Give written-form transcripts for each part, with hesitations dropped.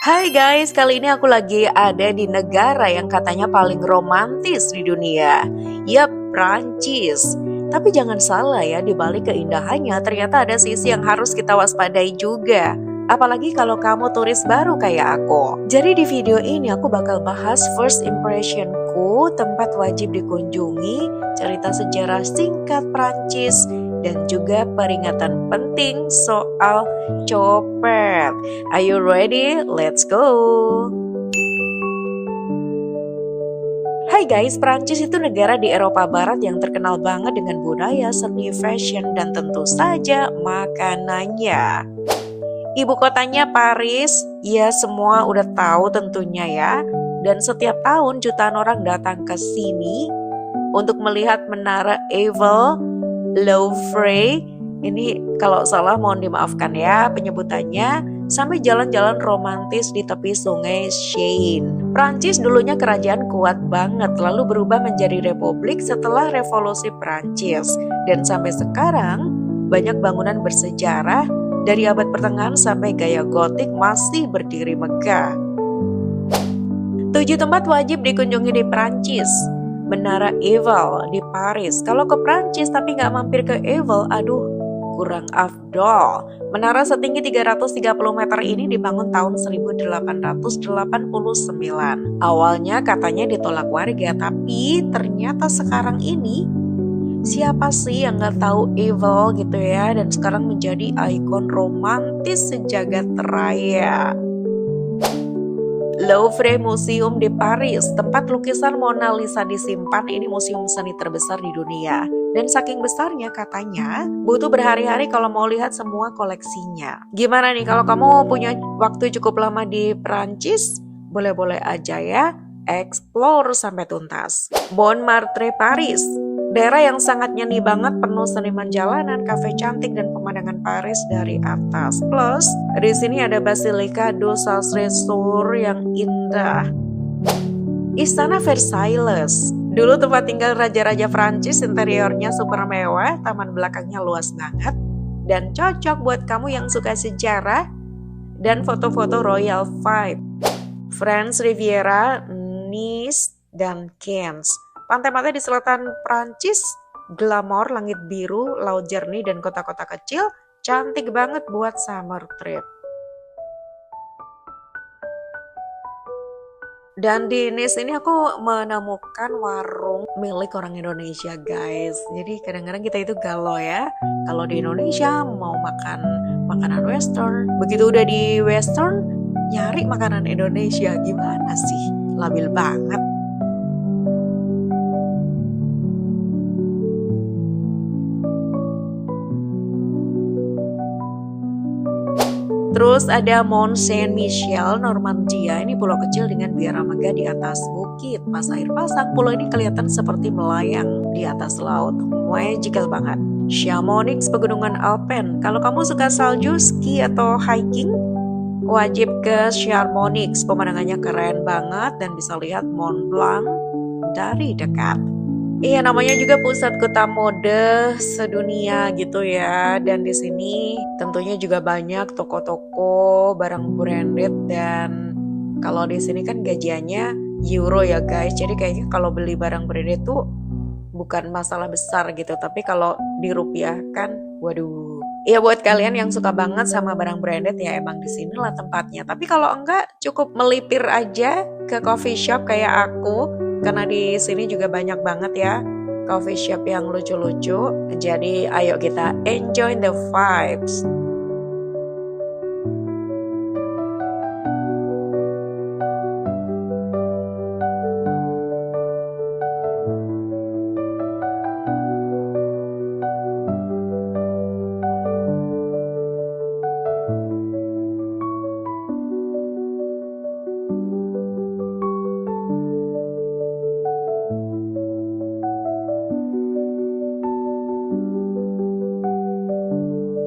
Hai guys, kali ini aku lagi ada di negara yang katanya paling romantis di dunia. Yap, Prancis. Tapi jangan salah ya, di balik keindahannya ternyata ada sisi yang harus kita waspadai juga. Apalagi kalau kamu turis baru kayak aku. Jadi di video ini aku bakal bahas first impressionku, tempat wajib dikunjungi, cerita sejarah singkat Prancis, dan juga peringatan penting soal copet. Are you ready? Let's go! Hai guys, Prancis itu negara di Eropa Barat yang terkenal banget dengan budaya, seni, fashion, dan tentu saja makanannya. Ibu kotanya Paris, ya semua udah tahu tentunya ya. Dan setiap tahun jutaan orang datang ke sini untuk melihat menara Eiffel, Louvre, ini kalau salah mohon dimaafkan ya penyebutannya, sampai jalan-jalan romantis di tepi sungai Seine. Prancis dulunya kerajaan kuat banget, lalu berubah menjadi republik setelah revolusi Prancis. Dan sampai sekarang, banyak bangunan bersejarah dari abad pertengahan sampai gaya gotik masih berdiri megah. 7 tempat wajib dikunjungi di Prancis. Menara Eiffel di Paris. Kalau ke Prancis tapi nggak mampir ke Eiffel, aduh kurang afdol. Menara setinggi 330 meter ini dibangun tahun 1889. Awalnya katanya ditolak warga, tapi ternyata sekarang ini siapa sih yang nggak tahu Eiffel gitu ya, dan sekarang menjadi ikon romantis sejagat raya. Louvre Museum di Paris, tempat lukisan Mona Lisa disimpan. Ini museum seni terbesar di dunia. Dan saking besarnya katanya butuh berhari-hari kalau mau lihat semua koleksinya. Gimana nih kalau kamu punya waktu cukup lama di Prancis? Boleh-boleh aja ya, explore sampai tuntas. Montmartre Paris, daerah yang sangat nyeni banget, penuh seniman jalanan, kafe cantik, dan pemandangan Paris dari atas. Plus, di sini ada Basilica du Sacré-Cœur yang indah. Istana Versailles, dulu tempat tinggal raja-raja Prancis, interiornya super mewah, taman belakangnya luas banget, dan cocok buat kamu yang suka sejarah dan foto-foto royal vibe. France Riviera, Nice, dan Cannes. Pantai-pantai di selatan Prancis, glamor, langit biru, laut jernih, dan kota-kota kecil, cantik banget buat summer trip. Dan di Nice ini aku menemukan warung milik orang Indonesia guys. Jadi kadang-kadang kita itu galau ya. Kalau di Indonesia mau makan makanan western, begitu udah di western, nyari makanan Indonesia, gimana sih? Labil banget. Terus ada Mont Saint-Michel, Normandia. Ini pulau kecil dengan biara megah di atas bukit. Pas air pasang, pulau ini kelihatan seperti melayang di atas laut. Magical banget. Chamonix, pegunungan Alpen. Kalau kamu suka salju, ski, atau hiking, wajib ke Chamonix. Pemandangannya keren banget dan bisa lihat Mont Blanc dari dekat. Iya, namanya juga pusat kota mode sedunia gitu ya. Dan di sini tentunya juga banyak toko-toko barang branded, dan kalau di sini kan gajiannya euro ya guys. Jadi kayaknya kalau beli barang branded tuh bukan masalah besar gitu, tapi kalau dirupiahkan, waduh. Iya, buat kalian yang suka banget sama barang branded ya emang di sinilah tempatnya. Tapi kalau enggak, cukup melipir aja ke coffee shop kayak aku. Karena di sini juga banyak banget ya coffee shop yang lucu-lucu. Jadi ayo kita enjoy the vibes.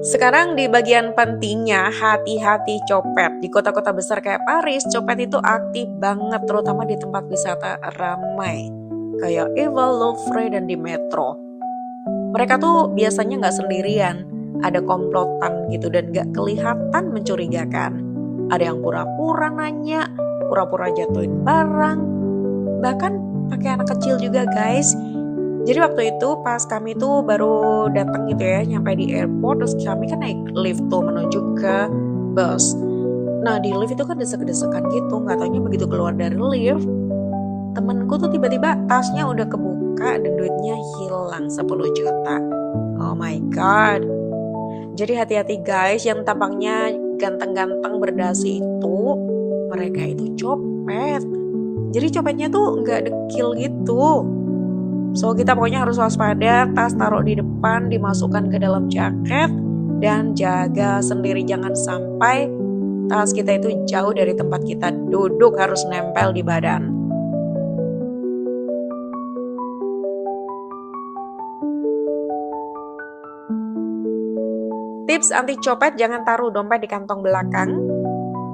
Sekarang di bagian pentingnya, hati-hati copet. Di kota-kota besar kayak Paris, copet itu aktif banget, terutama di tempat wisata ramai kayak Eiffel, Louvre, dan di metro. Mereka tuh biasanya nggak sendirian, ada komplotan gitu dan nggak kelihatan mencurigakan. Ada yang pura-pura nanya, pura-pura jatuhin barang, bahkan pakai anak kecil juga guys. Jadi waktu itu pas kami tuh baru datang gitu ya, nyampe di airport, terus kami kan naik lift tuh menuju ke bus. Nah di lift itu kan desek-desekan gitu, nggak taunya begitu keluar dari lift, temenku tuh tiba-tiba tasnya udah kebuka dan duitnya hilang 10 juta. Oh my god. Jadi hati-hati guys, yang tampangnya ganteng-ganteng berdasi itu, mereka itu copet. Jadi copetnya tuh nggak dekil gitu. So kita pokoknya harus waspada, tas taruh di depan, dimasukkan ke dalam jaket, dan jaga sendiri jangan sampai tas kita itu jauh dari tempat kita duduk, harus nempel di badan. Tips anti copet, jangan taruh dompet di kantong belakang,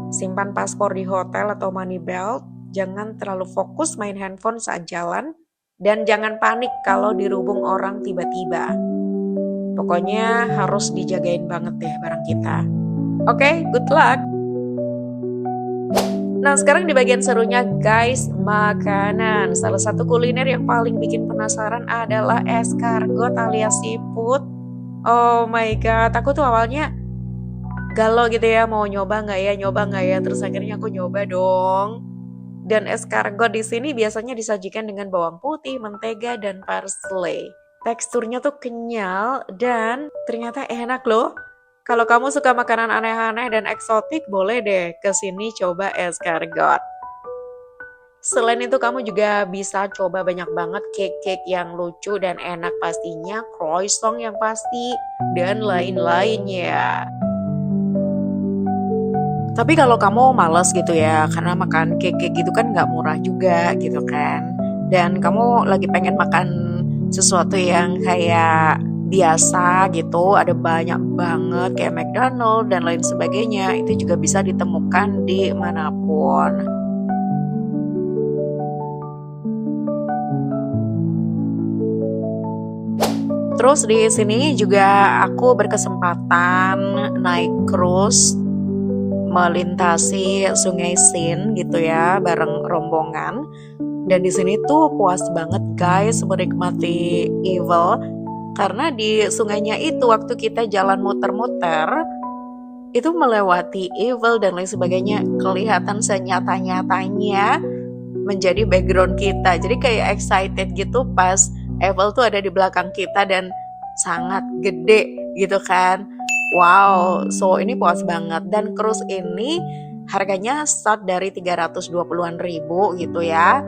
simpan paspor di hotel atau money belt, jangan terlalu fokus main handphone saat jalan, dan jangan panik kalau dirubung orang tiba-tiba. Pokoknya harus dijagain banget deh barang kita. Oke, good luck! Nah sekarang di bagian serunya guys, makanan. Salah satu kuliner yang paling bikin penasaran adalah escargot alias siput. Oh my god, aku tuh awalnya galau gitu ya, mau nyoba nggak ya, terus akhirnya aku nyoba dong. Dan escargot di sini biasanya disajikan dengan bawang putih, mentega, dan parsley. Teksturnya tuh kenyal dan ternyata enak loh. Kalau kamu suka makanan aneh-aneh dan eksotik, boleh deh kesini coba escargot. Selain itu kamu juga bisa coba banyak banget cake-cake yang lucu dan enak pastinya, croissant yang pasti, dan lain-lainnya. Tapi kalau kamu males gitu ya, karena makan cake-cake gitu kan nggak murah juga gitu kan. Dan kamu lagi pengen makan sesuatu yang kayak biasa gitu, ada banyak banget kayak McDonald dan lain sebagainya, itu juga bisa ditemukan di manapun. Terus di sini juga aku berkesempatan naik cruise melintasi Sungai Sin gitu ya bareng rombongan. Dan di sini tuh puas banget guys menikmati Evel karena di sungainya itu waktu kita jalan muter-muter itu melewati Evel dan lain sebagainya kelihatan senyata-nyatanya menjadi background kita. Jadi kayak excited gitu pas Eiffel tuh ada di belakang kita dan sangat gede gitu kan. Wow, so ini puas banget. Dan cruise ini harganya start dari 320-an ribu gitu ya.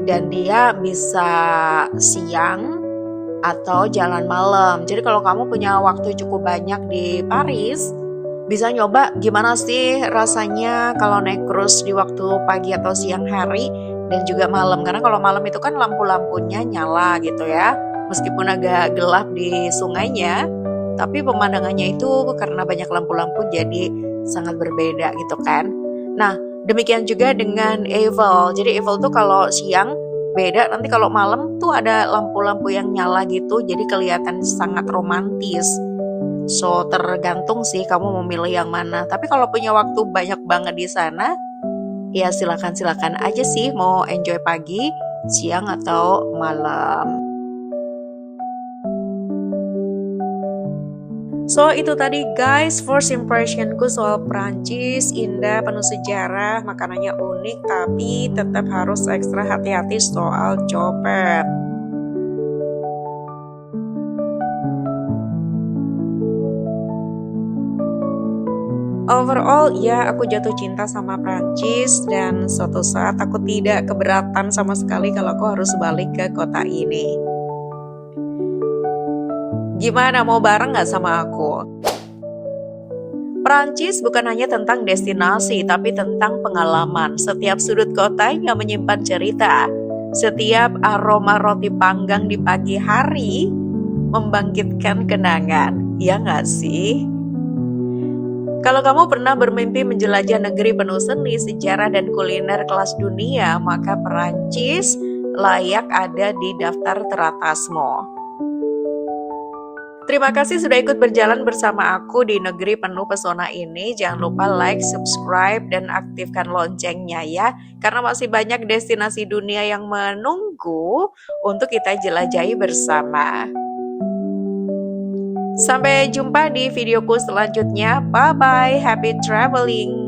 Dan dia bisa siang atau jalan malam. Jadi kalau kamu punya waktu cukup banyak di Paris, bisa nyoba gimana sih rasanya kalau naik cruise di waktu pagi atau siang hari dan juga malam. Karena kalau malam itu kan lampu-lampunya nyala gitu ya. Meskipun agak gelap di sungainya, tapi pemandangannya itu karena banyak lampu-lampu jadi sangat berbeda gitu kan. Nah, demikian juga dengan Eiffel. Jadi Eiffel tuh kalau siang beda, nanti kalau malam tuh ada lampu-lampu yang nyala gitu, jadi kelihatan sangat romantis. So tergantung sih kamu mau milih yang mana. Tapi kalau punya waktu banyak banget di sana, ya silakan aja sih mau enjoy pagi, siang atau malam. So itu tadi guys first impressionku soal Prancis, indah, penuh sejarah, makanannya unik tapi tetap harus ekstra hati-hati soal copet. Overall ya aku jatuh cinta sama Prancis dan suatu saat aku tidak keberatan sama sekali kalau aku harus balik ke kota ini. Gimana, mau bareng gak sama aku? Prancis bukan hanya tentang destinasi tapi tentang pengalaman. Setiap sudut kotanya menyimpan cerita. Setiap aroma roti panggang di pagi hari membangkitkan kenangan. Ya gak sih? Kalau kamu pernah bermimpi menjelajah negeri penuh seni, sejarah, dan kuliner kelas dunia, maka Perancis layak ada di daftar teratasmu. Terima kasih sudah ikut berjalan bersama aku di negeri penuh pesona ini. Jangan lupa like, subscribe, dan aktifkan loncengnya ya. Karena masih banyak destinasi dunia yang menunggu untuk kita jelajahi bersama. Sampai jumpa di videoku selanjutnya. Bye-bye, happy traveling!